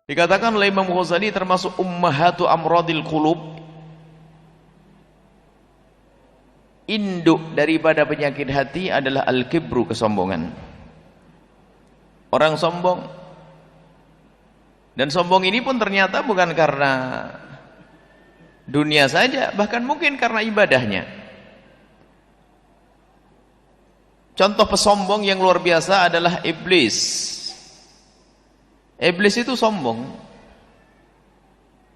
Dikatakan oleh Imam Ghazali termasuk ummahatu amradil qulub, induk daripada penyakit hati adalah al-kibru, kesombongan. Orang sombong, dan sombong ini pun ternyata bukan karena dunia saja, bahkan mungkin karena ibadahnya. Contoh pesombong yang luar biasa adalah iblis. Iblis itu sombong.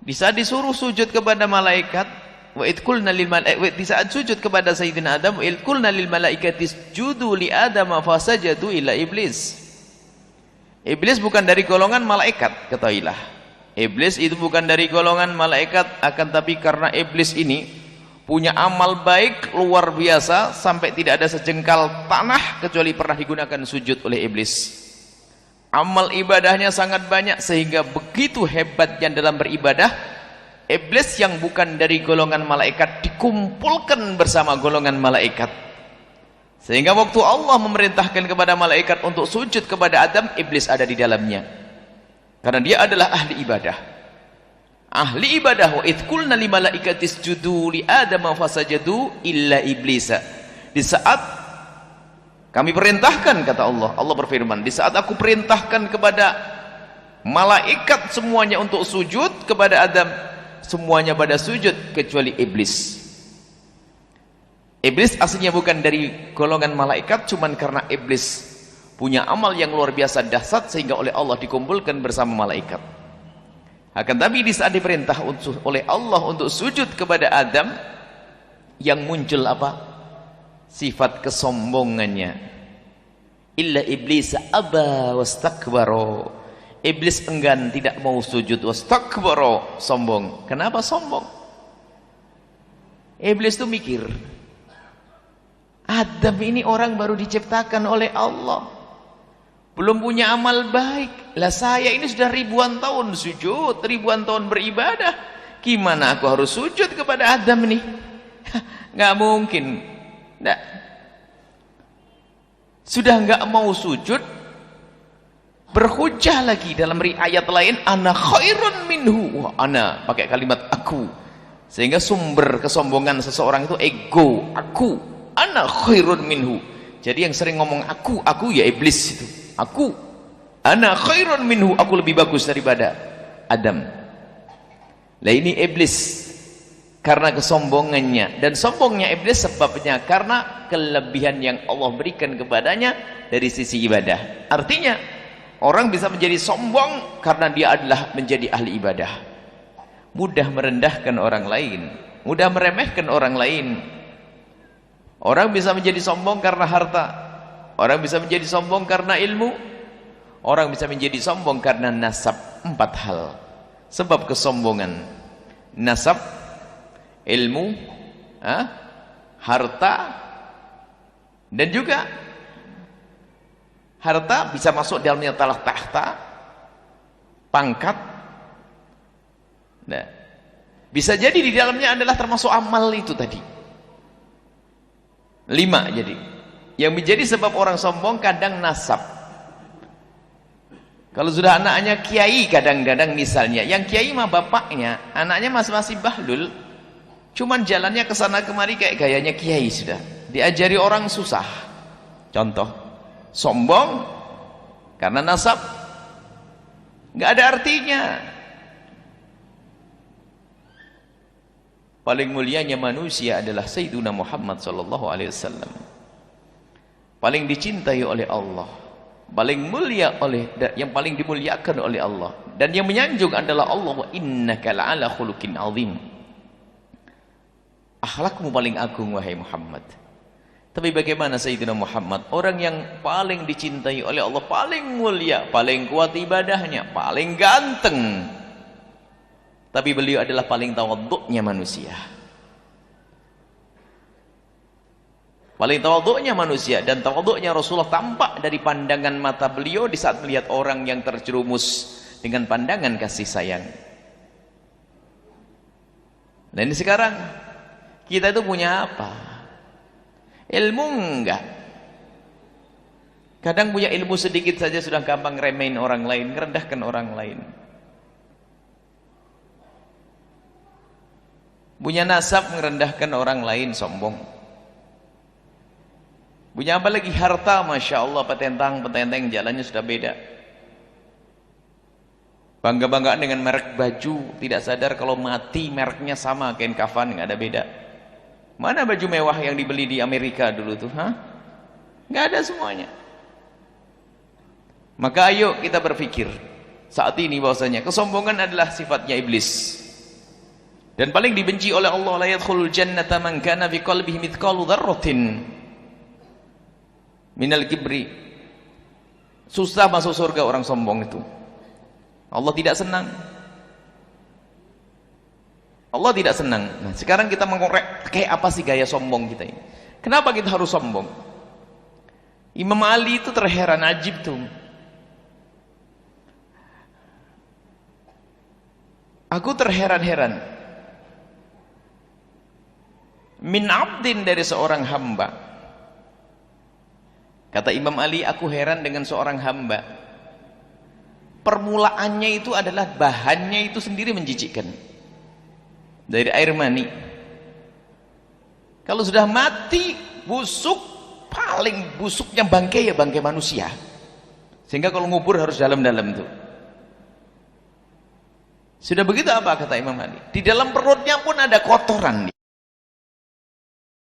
Di saat disuruh sujud kepada malaikat, wa id qulna lil malaikati, di saat sujud kepada Sayyidina Adam, wa id qulna lil malaikati isjudu li Adam fasajadu illa iblis. Iblis bukan dari golongan malaikat, ketahuilah. Iblis itu bukan dari golongan malaikat, akan tapi karena iblis ini punya amal baik luar biasa sampai tidak ada sejengkal tanah kecuali pernah digunakan sujud oleh iblis. Amal ibadahnya sangat banyak sehingga begitu hebatnya dalam beribadah, iblis yang bukan dari golongan malaikat dikumpulkan bersama golongan malaikat. Sehingga waktu Allah memerintahkan kepada malaikat untuk sujud kepada Adam, iblis ada di dalamnya. Karena dia adalah ahli ibadah. Ahli ibadah, wa idh qulna lil malaikati isjudu li Adam fasajadu illa iblisa. Di saat kami perintahkan, kata Allah, Allah berfirman, di saat aku perintahkan kepada malaikat semuanya untuk sujud kepada Adam, semuanya pada sujud kecuali iblis. Iblis aslinya bukan dari golongan malaikat, cuman karena iblis punya amal yang luar biasa dahsyat sehingga oleh Allah dikumpulkan bersama malaikat. Akan tapi di saat diperintah oleh Allah untuk sujud kepada Adam, yang muncul apa? Sifat kesombongannya. Illa iblis aba wastakbaro. Iblis enggan, tidak mau sujud, wastakbaro, sombong. Kenapa sombong? Iblis itu mikir, Adam ini orang baru diciptakan oleh Allah, belum punya amal baik. Lah saya ini sudah ribuan tahun sujud, ribuan tahun beribadah, gimana aku harus sujud kepada Adam ini? Nggak mungkin. Nggak. Sudah nggak mau sujud, berhujjah lagi dalam ayat lain, ana khairun minhu. Wah, ana pakai kalimat aku, sehingga sumber kesombongan seseorang itu ego, aku, ana khairun minhu. Jadi yang sering ngomong aku ya iblis itu. Aku, ana khairun minhu, aku lebih bagus daripada Adam. Lah ini iblis karena kesombongannya, dan sombongnya iblis sebabnya karena kelebihan yang Allah berikan kepadanya dari sisi ibadah. Artinya orang bisa menjadi sombong karena dia adalah menjadi ahli ibadah, mudah merendahkan orang lain, mudah meremehkan orang lain. Orang bisa menjadi sombong karena harta, orang bisa menjadi sombong karena ilmu, orang bisa menjadi sombong karena nasab. 4 hal sebab kesombongan: nasab, ilmu, harta, dan juga harta bisa masuk dalamnya tahta, pangkat. Nah, bisa jadi di dalamnya adalah termasuk amal itu tadi. 5 jadi. Yang menjadi sebab orang sombong kadang nasab. Kalau sudah anaknya kiai, kadang-kadang misalnya, yang kiai mah bapaknya, anaknya masih bahlul, cuman jalannya ke sana kemari kayak gayanya kiai sudah. Diajari orang susah. Contoh, sombong karena nasab, nggak ada artinya. Paling mulianya manusia adalah Sayyiduna Muhammad sallallahu alaihi wasallam. Paling dicintai oleh Allah, paling mulia yang paling dimuliakan oleh Allah, dan yang menyanjung adalah Allah. Wa innaka la'ala khuluqin azim. Akhlakmu paling agung wahai Muhammad. Tapi bagaimana Sayyidina Muhammad, orang yang paling dicintai oleh Allah, paling mulia, paling kuat ibadahnya, paling ganteng, tapi beliau adalah paling tawadhu'nya manusia. Paling tawadhu'nya manusia, dan tawadhu'nya Rasulullah tampak dari pandangan mata beliau di saat melihat orang yang terjerumus dengan pandangan kasih sayang. Dan ini sekarang kita itu punya apa? Ilmu enggak. Kadang punya ilmu sedikit saja sudah gampang remehin orang lain, merendahkan orang lain. Punya nasab merendahkan orang lain, sombong. Punya apa lagi? Harta, Masya Allah, petentang-petenteng, jalannya sudah beda. Bangga-banggaan dengan merek baju, tidak sadar kalau mati mereknya sama, kain kafan, nggak ada beda. Mana baju mewah yang dibeli di Amerika dulu tuh? Nggak ada semuanya. Maka ayo kita berpikir saat ini bahwasanya kesombongan adalah sifatnya iblis. Dan paling dibenci oleh Allah, la yadkhulul jannata man kana fi qalbihi mithqalu dzarratin minal kibri. Susah masuk surga orang sombong itu. Allah tidak senang. Allah tidak senang. Nah, sekarang kita mengorek kayak apa sih gaya sombong kita ini? Kenapa kita harus sombong? Imam Ali itu terheran, ajib tuh. Aku terheran-heran. Min abdin, dari seorang hamba. Kata Imam Ali, aku heran dengan seorang hamba. Permulaannya itu adalah bahannya itu sendiri menjijikkan. Dari air mani. Kalau sudah mati, busuk, paling busuknya bangkai ya bangkai manusia. Sehingga kalau ngubur harus dalam-dalam tuh. Sudah begitu apa kata Imam Ali? Di dalam perutnya pun ada kotoran.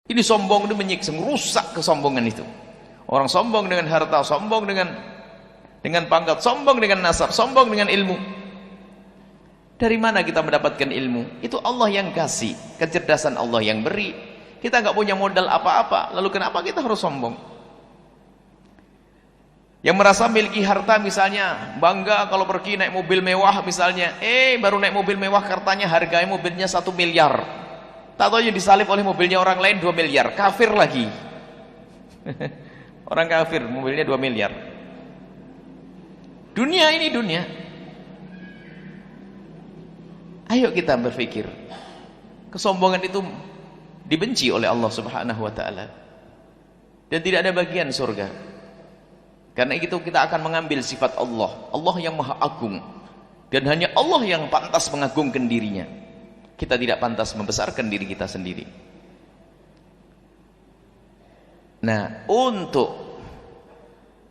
Ini sombong itu menyiksa, rusak kesombongan itu. Orang sombong dengan harta, sombong dengan pangkat, sombong dengan nasab, sombong dengan ilmu. Dari mana kita mendapatkan ilmu? Itu Allah yang kasih, kecerdasan Allah yang beri. Kita nggak punya modal apa-apa, lalu kenapa kita harus sombong? Yang merasa memiliki harta misalnya, bangga kalau pergi naik mobil mewah misalnya, baru naik mobil mewah hartanya, harganya mobilnya 1 miliar. Tak tahu yang disalib oleh mobilnya orang lain 2 miliar, kafir lagi. Orang kafir, mobilnya 2 miliar. Dunia ini dunia. Ayo kita berpikir. Kesombongan itu dibenci oleh Allah Subhanahu wa taala. Dan tidak ada bagian surga. Karena itu kita akan mengambil sifat Allah, Allah yang Maha Agung. Dan hanya Allah yang pantas mengagungkan dirinya. Kita tidak pantas membesarkan diri kita sendiri. Nah, untuk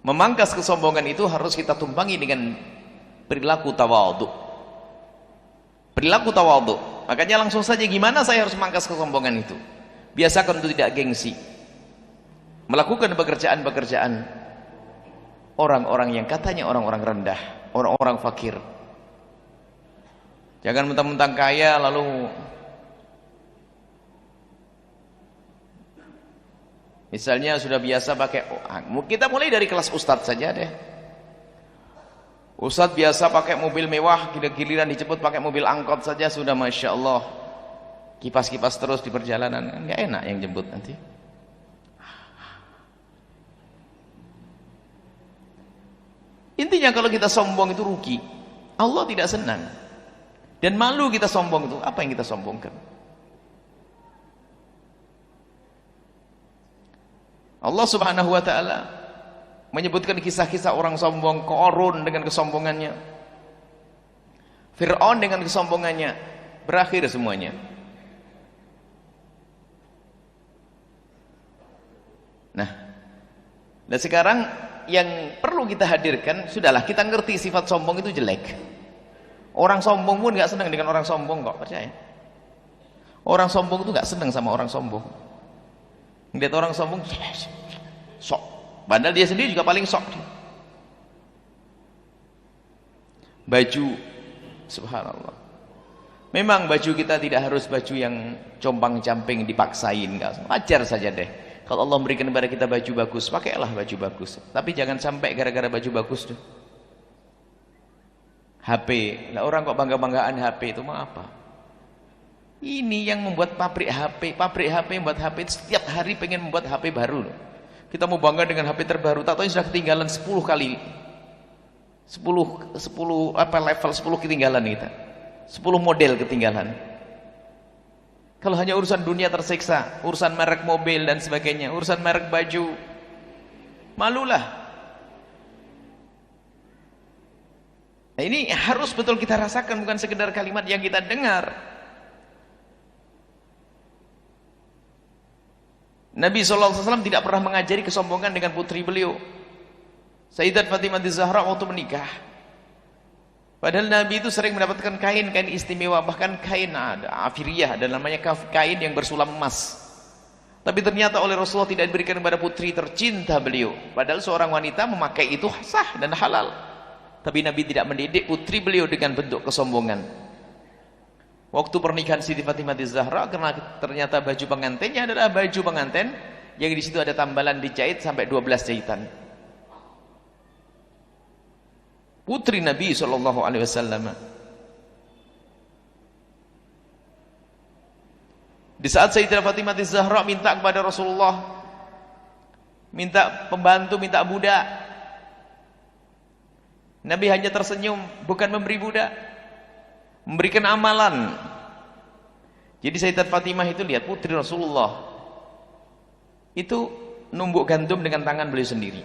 memangkas kesombongan itu harus kita tumpangi dengan perilaku tawadhu. Perilaku tawadhu. Makanya langsung saja, gimana saya harus memangkas kesombongan itu? Biasakan untuk tidak gengsi. Melakukan pekerjaan-pekerjaan orang-orang yang katanya orang-orang rendah, orang-orang fakir. Jangan mentang-mentang kaya lalu misalnya sudah biasa pakai, kita mulai dari kelas ustadz saja deh. Ustadz biasa pakai mobil mewah, giliran dijemput pakai mobil angkot saja sudah Masya Allah, kipas-kipas terus di perjalanan, nggak enak yang jemput nanti. Intinya kalau kita sombong itu rugi, Allah tidak senang. Dan malu kita sombong itu. Apa yang kita sombongkan? Allah Subhanahu wa ta'ala menyebutkan kisah-kisah orang sombong. Qarun dengan kesombongannya, Fir'aun dengan kesombongannya, berakhir semuanya. Nah, dan sekarang yang perlu kita hadirkan, sudahlah kita ngerti sifat sombong itu jelek. Orang sombong pun gak senang dengan orang sombong kok, percaya. Orang sombong itu gak senang sama orang sombong. Ngeliat orang sombong, sok. Padahal dia sendiri juga paling sok. Baju, subhanallah. Memang baju kita tidak harus baju yang compang-camping dipaksain, gak. Wajar saja deh. Kalau Allah memberikan kepada kita baju bagus, pakailah baju bagus. Tapi jangan sampai gara-gara baju bagus tuh. HP, lah orang kok bangga-banggaan HP itu mau apa? Ini yang membuat pabrik HP yang membuat HP setiap hari pengen membuat HP baru loh. Kita mau bangga dengan HP terbaru, tak tahu sudah ketinggalan 10 kali. 10 level 10 ketinggalan kita. 10 model ketinggalan. Kalau hanya urusan dunia tersiksa, urusan merek mobil dan sebagainya, urusan merek baju, malulah. Nah, ini harus betul kita rasakan, bukan sekedar kalimat yang kita dengar. Nabi SAW tidak pernah mengajari kesombongan dengan putri beliau Sayyidat Fatimah Az-Zahra waktu menikah. Padahal Nabi itu sering mendapatkan kain-kain istimewa, bahkan kain afiriyah, dan namanya kain yang bersulam emas. Tapi ternyata oleh Rasulullah tidak diberikan kepada putri tercinta beliau. Padahal seorang wanita memakai itu sah dan halal. Tapi Nabi tidak mendidik putri beliau dengan bentuk kesombongan. Waktu pernikahan Siti Fatimah Az-Zahra, karena ternyata baju pengantinnya adalah baju pengantin yang di situ ada tambalan dijahit sampai 12 jahitan. Putri Nabi SAW. Di saat Sayyidah Fatimah Az-Zahra minta kepada Rasulullah, minta pembantu, minta budak, Nabi hanya tersenyum, bukan memberi budak, memberikan amalan. Jadi Sayyidat Fatimah itu lihat putri Rasulullah itu numbuk gandum dengan tangan beliau sendiri,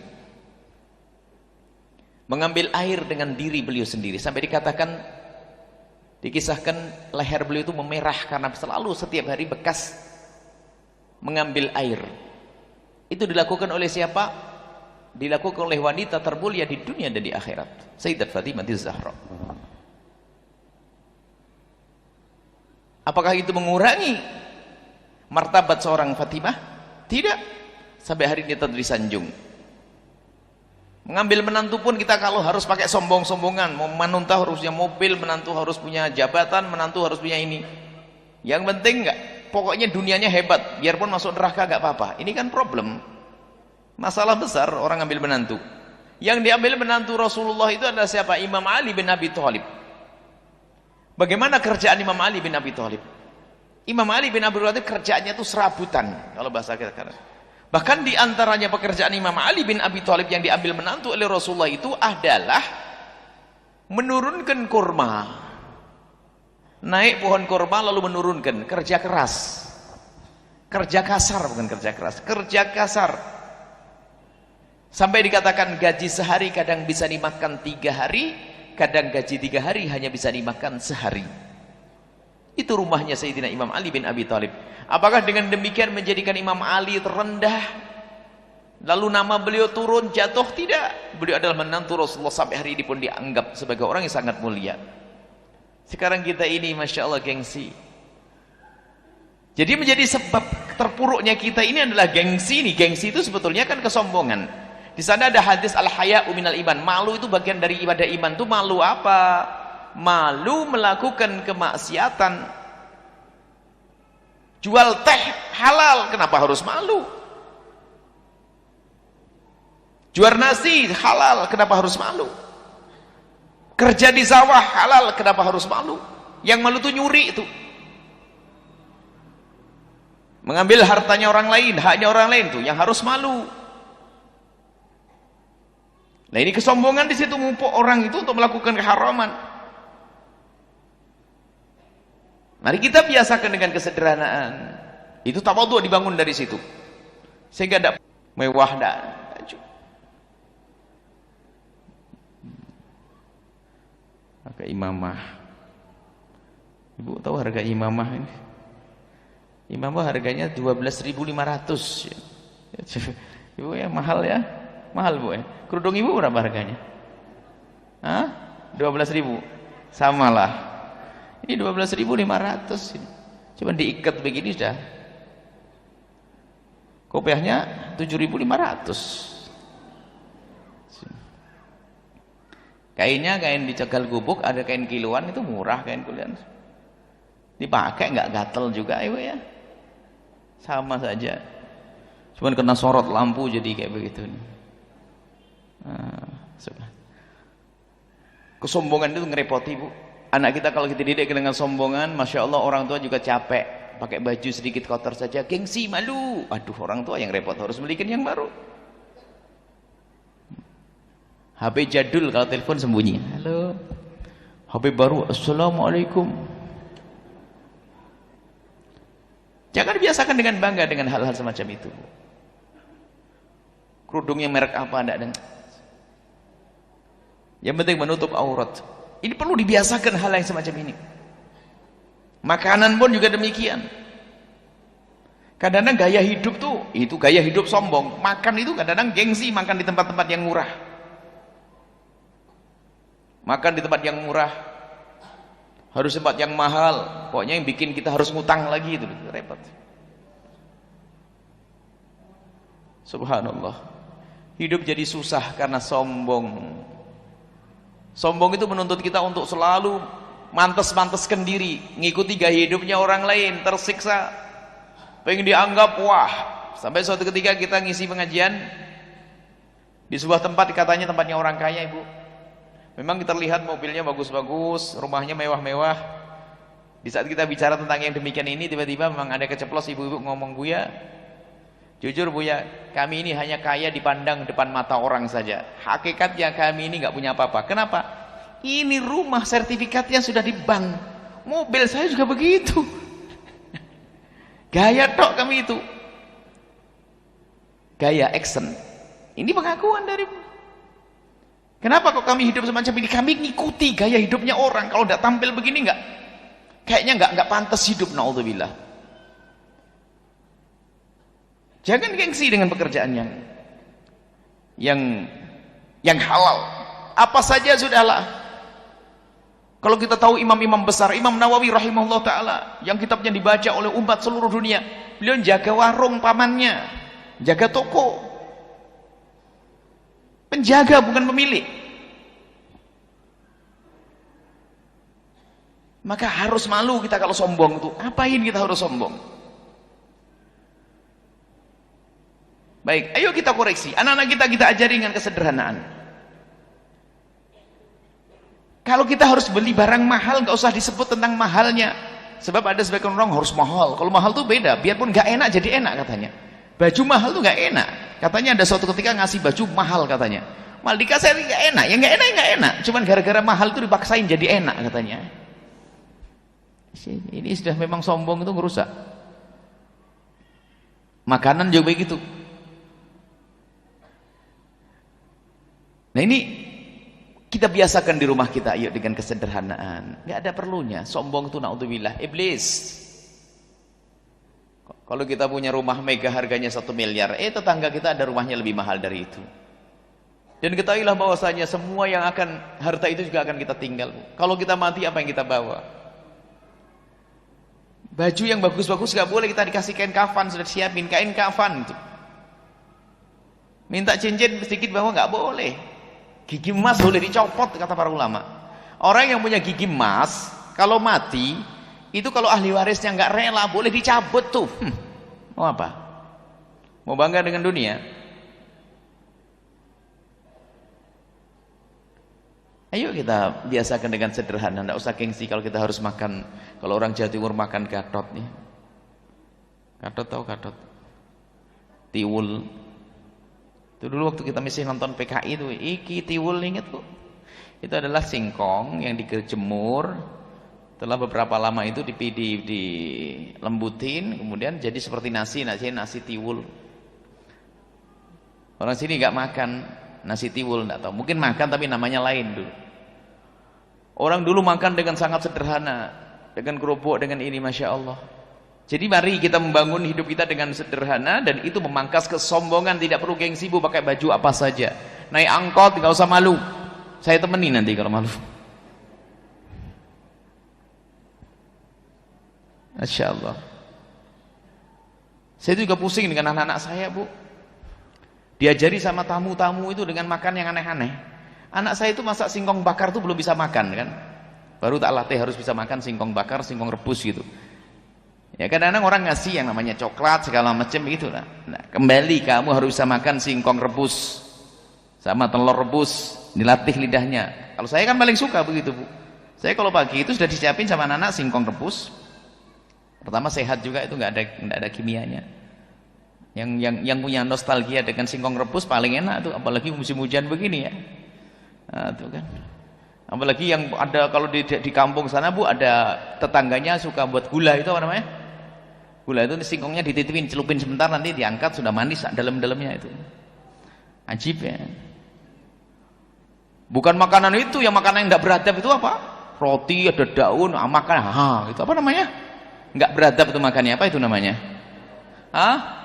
mengambil air dengan diri beliau sendiri, sampai dikisahkan leher beliau itu memerah karena selalu setiap hari bekas mengambil air. Itu dilakukan oleh siapa? Dilakukan oleh wanita termulia di dunia dan di akhirat, Sayyidat Fatimah Az-Zahra. Apakah itu mengurangi martabat seorang Fatimah? Tidak. Sampai hari ini tetap disanjung. Mengambil menantu pun kita kalau harus pakai sombong-sombongan, menantu harus punya mobil, menantu harus punya jabatan, menantu harus punya ini. Yang penting enggak, pokoknya dunianya hebat, biarpun masuk neraka enggak apa-apa. Ini kan problem. Masalah besar orang ambil menantu. Yang diambil menantu Rasulullah itu adalah siapa? Imam Ali bin Abi Thalib. Bagaimana kerjaan Imam Ali bin Abi Thalib? Imam Ali bin Abi Thalib kerjaannya itu serabutan, kalau bahasa kita. Bahkan di antaranya pekerjaan Imam Ali bin Abi Thalib yang diambil menantu oleh Rasulullah itu adalah menurunkan kurma. Naik pohon kurma lalu menurunkan, kerja keras. Kerja kasar, bukan kerja keras, kerja kasar. Sampai dikatakan gaji sehari kadang bisa dimakan 3 hari, kadang gaji 3 hari hanya bisa dimakan sehari. Itu rumahnya Sayyidina Imam Ali bin Abi Thalib. Apakah dengan demikian menjadikan Imam Ali terendah, lalu nama beliau turun, jatuh? Tidak. Beliau adalah menantu Rasulullah, sampai hari ini pun dianggap sebagai orang yang sangat mulia. Sekarang kita ini Masya Allah gengsi. Jadi menjadi sebab terpuruknya kita ini adalah gengsi. Gengsi itu sebetulnya kan kesombongan. Di sana ada hadis al-haya'u minal iman. Malu itu bagian dari ibadah iman. Itu malu apa? Malu melakukan kemaksiatan. Jual teh halal, kenapa harus malu? Jual nasi halal, kenapa harus malu? Kerja di sawah halal, kenapa harus malu? Yang malu itu nyuri itu. Mengambil hartanya orang lain, haknya orang lain tuh yang harus malu. Nah ini kesombongan di situ, mumpuk orang itu untuk melakukan keharaman. Mari kita biasakan dengan kesederhanaan. Itu tawadhu dibangun dari situ. Sehingga tidak mewah dan harga imamah. Ibu tahu harga imamah ini? Imamah harganya 12.500. Ibu ya mahal ya? Mahal Bu ya. Kerudung ibu berapa harganya? Hah? 12.000. Samalah. Ini 12.500. Cuma diikat begini sudah. Kopiahnya 7.500. Kainnya kain dicegal gubuk, ada kain kiloan, itu murah kain kulian. Dipakai nggak gatel juga ibu ya. Sama saja. Cuman kena sorot lampu jadi kayak begitu. Kesombongan itu ngerepoti Bu. Anak kita kalau kita didik dengan sombongan, Masya Allah orang tua juga capek. Pakai baju sedikit kotor saja, gengsi, malu. Aduh, orang tua yang repot, harus belikan yang baru. HP jadul, kalau telepon sembunyi. Halo. HP baru, Assalamualaikum. Jangan biasakan dengan bangga dengan hal-hal semacam itu. Kerudungnya merek apa enggak? Yang penting menutup aurat. Ini perlu dibiasakan hal yang semacam ini. Makanan pun juga demikian. Kadang-kadang gaya hidup tuh, itu gaya hidup sombong. Makan itu kadang-kadang gengsi, makan di tempat-tempat yang murah. Makan di tempat yang murah. Harus tempat yang mahal. Pokoknya yang bikin kita harus ngutang lagi itu repot. Subhanallah. Hidup jadi susah karena sombong. Sombong itu menuntut kita untuk selalu mantes-manteskan diri, ngikuti gaya hidupnya orang lain, tersiksa. Pengen dianggap wah. Sampai suatu ketika kita ngisi pengajian di sebuah tempat, katanya tempatnya orang kaya, ibu. Memang kita lihat mobilnya bagus-bagus, rumahnya mewah-mewah. Di saat kita bicara tentang yang demikian ini, tiba-tiba memang ada keceplos ibu-ibu ngomong, "Buya, jujur Buya, kami ini hanya kaya dipandang depan mata orang saja. Hakikatnya kami ini nggak punya apa-apa." Kenapa? Ini rumah sertifikatnya sudah di bank. Mobil saya juga begitu. Gaya tok kami itu. Gaya action. Ini pengakuan dari. Kenapa kok kami hidup semacam ini? Kami ngikuti gaya hidupnya orang. Kalau tidak tampil begini kayaknya nggak pantas hidup, naudzubillah. Jangan gengsi dengan pekerjaan yang halal. Apa saja sudahlah. Kalau kita tahu imam-imam besar, Imam Nawawi rahimahullah ta'ala, yang kitabnya dibaca oleh umat seluruh dunia, beliau jaga warung pamannya, jaga toko, penjaga bukan pemilik. Maka harus malu kita kalau sombong itu. Apain kita harus sombong? Baik, ayo kita koreksi. Anak-anak kita ajari dengan kesederhanaan. Kalau kita harus beli barang mahal, nggak usah disebut tentang mahalnya. Sebab ada sebagian orang harus mahal. Kalau mahal tuh beda, biarpun nggak enak jadi enak katanya. Baju mahal tuh nggak enak. Katanya ada suatu ketika ngasih baju mahal katanya. Mal dikasih nggak enak, ya nggak enak. Cuman gara-gara mahal itu dipaksain jadi enak katanya. Ini sudah memang sombong itu merusak. Makanan juga begitu. Nah ini kita biasakan di rumah kita, yuk, dengan kesederhanaan. Nggak ada perlunya. Sombong itu naudzubillah, iblis. Kalau kita punya rumah mega harganya 1 miliar, tetangga kita ada rumahnya lebih mahal dari itu. Dan ketahuilah bahwasanya semua yang akan harta itu juga akan kita tinggal. Kalau kita mati, apa yang kita bawa? Baju yang bagus-bagus nggak boleh kita dikasih kain kafan, sudah siapin kain kafan itu. Minta cincin sedikit bawa nggak boleh. Gigi emas boleh dicopot kata para ulama. Orang yang punya gigi emas kalau mati itu, kalau ahli warisnya nggak rela, boleh dicabut tuh. Mau apa? Mau bangga dengan dunia? Ayo kita biasakan dengan sederhana, tidak usah gengsi kalau kita harus makan. Kalau orang Jawa Timur makan gatot nih. Gatot, tahu gatot? Tiwul. Itu dulu waktu kita masih nonton PKI itu, iki tiwul, inget kok. Itu adalah singkong yang dijemur. Setelah beberapa lama itu dilembutin, kemudian jadi seperti nasi tiwul. Orang sini nggak makan nasi tiwul, nggak tahu. Mungkin makan tapi namanya lain dulu. Orang dulu makan dengan sangat sederhana, dengan kerupuk, dengan ini, masya Allah. Jadi mari kita membangun hidup kita dengan sederhana, dan itu memangkas kesombongan. Tidak perlu gengsi, bu, pakai baju apa saja. Naik angkot nggak usah malu. Saya temani nanti kalau malu. Masya Allah. Saya juga pusing dengan anak-anak saya, bu. Diajari sama tamu-tamu itu dengan makan yang aneh-aneh. Anak saya itu masak singkong bakar tuh belum bisa makan kan. Baru tak latih harus bisa makan singkong bakar, singkong rebus gitu. Ya kadang-kadang orang ngasih yang namanya coklat segala macam gitu lah. Nah, kembali kamu harus bisa makan singkong rebus sama telur rebus, dilatih lidahnya. Kalau saya kan paling suka begitu, bu. Saya kalau pagi itu sudah disiapin sama anak-anak singkong rebus. Pertama sehat juga, itu nggak ada kimianya. Yang punya nostalgia dengan singkong rebus paling enak tuh, apalagi musim hujan begini ya. Nah, tuh kan. Apalagi yang ada kalau di kampung sana, bu, ada tetangganya suka buat gula, itu apa namanya? Gula itu singkongnya dititipin, celupin sebentar, nanti diangkat sudah manis dalam-dalamnya itu. Ajib ya. Bukan makanan itu, yang makanan yang tidak beradab itu apa? Roti, ada daun, makan, itu apa namanya? Nggak beradab itu makannya, apa itu namanya? Hah?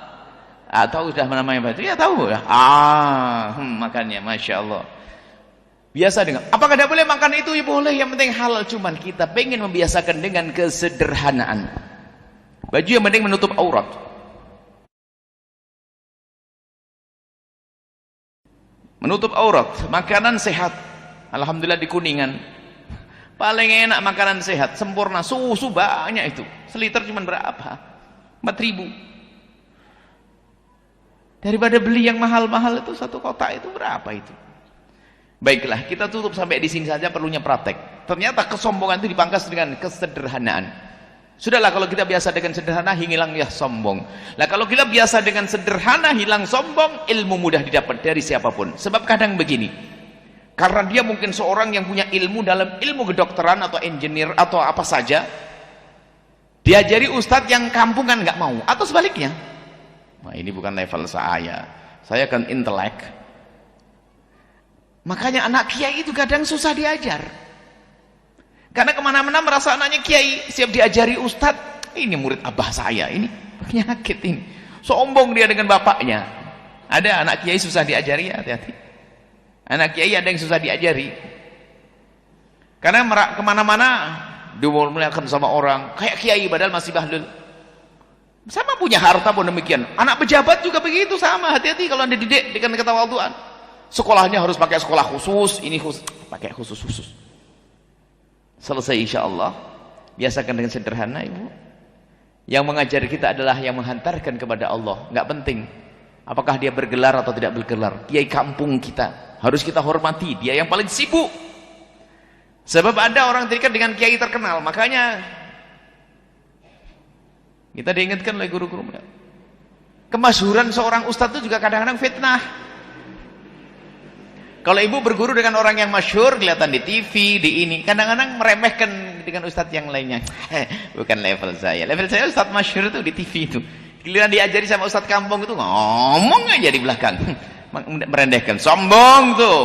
Tahu sudah namanya batu? Ya tahu ya. Makannya, masya Allah. Biasa dengan. Apakah tidak boleh makan itu? Ya boleh. Yang penting halal. Cuman kita pengen membiasakan dengan kesederhanaan. Baju yang penting menutup aurat. Menutup aurat. Makanan sehat. Alhamdulillah di Kuningan. Paling enak makanan sehat. Sempurna. Susu banyak itu. Seliter cuma berapa? 4.000. Daripada beli yang mahal-mahal itu, satu kotak itu berapa itu? Baiklah, kita tutup sampai di sini saja, perlunya praktek. Ternyata kesombongan itu dipangkas dengan kesederhanaan. Sudahlah, kalau kita biasa dengan sederhana, hilang ya sombong. Nah, kalau kita biasa dengan sederhana, hilang sombong, ilmu mudah didapat dari siapapun. Sebab kadang begini, karena dia mungkin seorang yang punya ilmu dalam ilmu kedokteran atau engineer atau apa saja, diajari ustadz yang kampungan nggak mau, atau sebaliknya. Nah, ini bukan level saya kan intelek. Makanya anak kiai itu kadang susah diajar, karena kemana-mana merasa anaknya kiai, siap diajari ustadz. Ini murid abah saya, ini penyakit ini, sombong dia dengan bapaknya. Ada anak kiai susah diajari, ya, hati-hati. Anak kiai ada yang susah diajari, karena kemana-mana dimuliakan sama orang, kayak kiai padahal masih bahlul. Sama punya harta pun demikian. Anak pejabat juga begitu, sama. Hati-hati kalau Anda didik dengan ketawaduan. Sekolahnya harus pakai sekolah khusus, ini khusus, pakai khusus-khusus. Selesai insyaallah. Biasakan dengan sederhana, Ibu. Yang mengajari kita adalah yang menghantarkan kepada Allah. Enggak penting apakah dia bergelar atau tidak bergelar. Kiai kampung kita harus kita hormati, dia yang paling sibuk. Sebab ada orang terikat dengan kiai terkenal, makanya kita diingatkan oleh guru-guru. Kemasyhuran seorang ustadz itu juga kadang-kadang fitnah. Kalau ibu berguru dengan orang yang masyhur, kelihatan di TV, di ini, kadang-kadang meremehkan dengan ustadz yang lainnya. Bukan level saya. Level saya ustadz masyhur itu di TV itu. Giliran diajari sama ustadz kampung itu ngomong aja di belakang. Merendahkan, sombong tuh.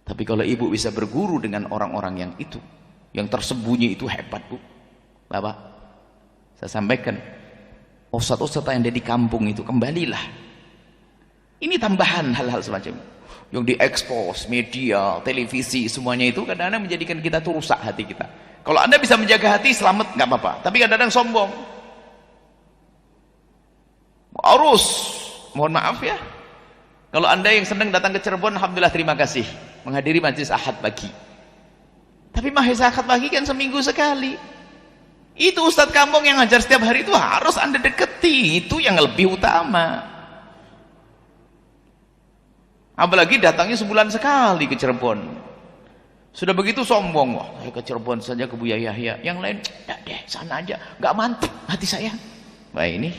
Tapi kalau ibu bisa berguru dengan orang-orang yang itu, yang tersembunyi itu hebat, Bu. Bapak, saya sampaikan, ustadz-ustadz yang ada di kampung itu, kembalilah. Ini tambahan hal-hal semacam yang diekspos, media, televisi, semuanya itu kadang-kadang menjadikan kita tuh rusak hati kita. Kalau Anda bisa menjaga hati, selamat, nggak apa-apa. Tapi kadang-kadang sombong. Harus, mohon maaf ya. Kalau Anda yang senang datang ke Cirebon, alhamdulillah, terima kasih menghadiri majlis Ahad pagi. Tapi majlis Ahad pagi kan seminggu sekali. Itu ustadz kampung yang ngajar setiap hari itu harus Anda deketi, itu yang lebih utama. Apalagi datangnya sebulan sekali ke Cirebon. Sudah begitu sombong, wah saya ke Cirebon saja, ke Buya Yahya. Yang lain, ya deh sana aja, nggak mantap hati saya. Wah ini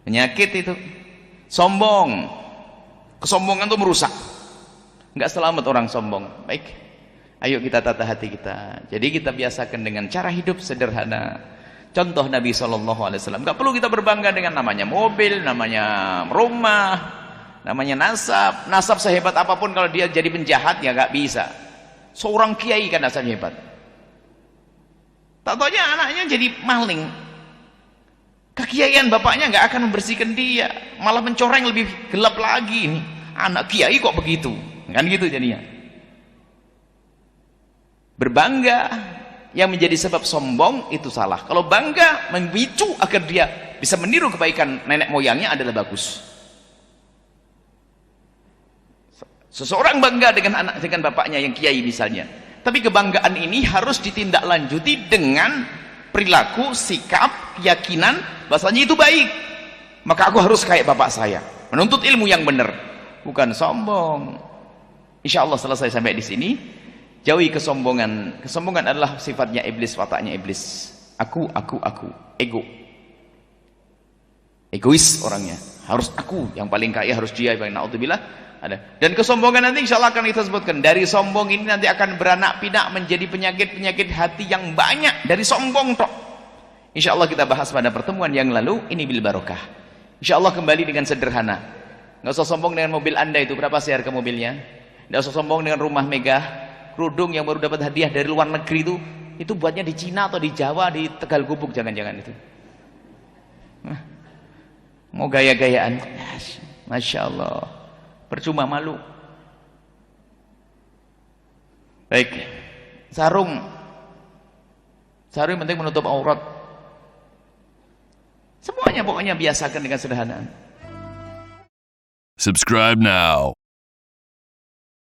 penyakit itu, sombong. Kesombongan itu merusak. Nggak selamat orang sombong. Baik. Ayo kita tata hati kita. Jadi kita biasakan dengan cara hidup sederhana. Contoh Nabi SAW. Gak perlu kita berbangga dengan namanya mobil, namanya rumah, namanya nasab. Nasab sehebat apapun kalau dia jadi penjahat ya gak bisa. Seorang kiai kan nasabnya hebat. Tak taunya anaknya jadi maling. Kekiaian bapaknya gak akan membersihkan dia, malah mencoreng lebih gelap lagi. Ini anak kiai kok begitu? Kan gitu jadinya. Berbangga yang menjadi sebab sombong itu salah. Kalau bangga memicu agar dia bisa meniru kebaikan nenek moyangnya adalah bagus. Seseorang bangga dengan anak, dengan bapaknya yang kiai misalnya, tapi kebanggaan ini harus ditindaklanjuti dengan perilaku, sikap, keyakinan bahwasanya itu baik. Maka aku harus kayak bapak saya, menuntut ilmu yang benar, bukan sombong. Insya Allah selesai sampai di sini. Jauhi kesombongan. Kesombongan adalah sifatnya iblis, wataknya iblis. Aku, ego. Egois orangnya. Harus aku, yang paling kaya harus dia, yang naudzubillah. Ada. Dan kesombongan nanti insya Allah akan kita sebutkan. Dari sombong ini nanti akan beranak pinak menjadi penyakit-penyakit hati yang banyak. Dari sombong tok. Insya Allah kita bahas pada pertemuan yang lalu. Ini bil barokah. Insya Allah kembali dengan sederhana. Nggak usah sombong dengan mobil Anda itu. Berapa sih harga mobilnya? Nggak usah sombong dengan rumah megah. Kerudung yang baru dapat hadiah dari luar negeri itu Itu buatnya di Cina atau di Jawa, di Tegal Gubuk, jangan-jangan itu. Mau gaya-gayaan. Masya Allah. Percuma, malu. Baik. Sarung. Sarung yang penting menutup aurat. Semuanya pokoknya biasakan dengan sederhana. Subscribe now.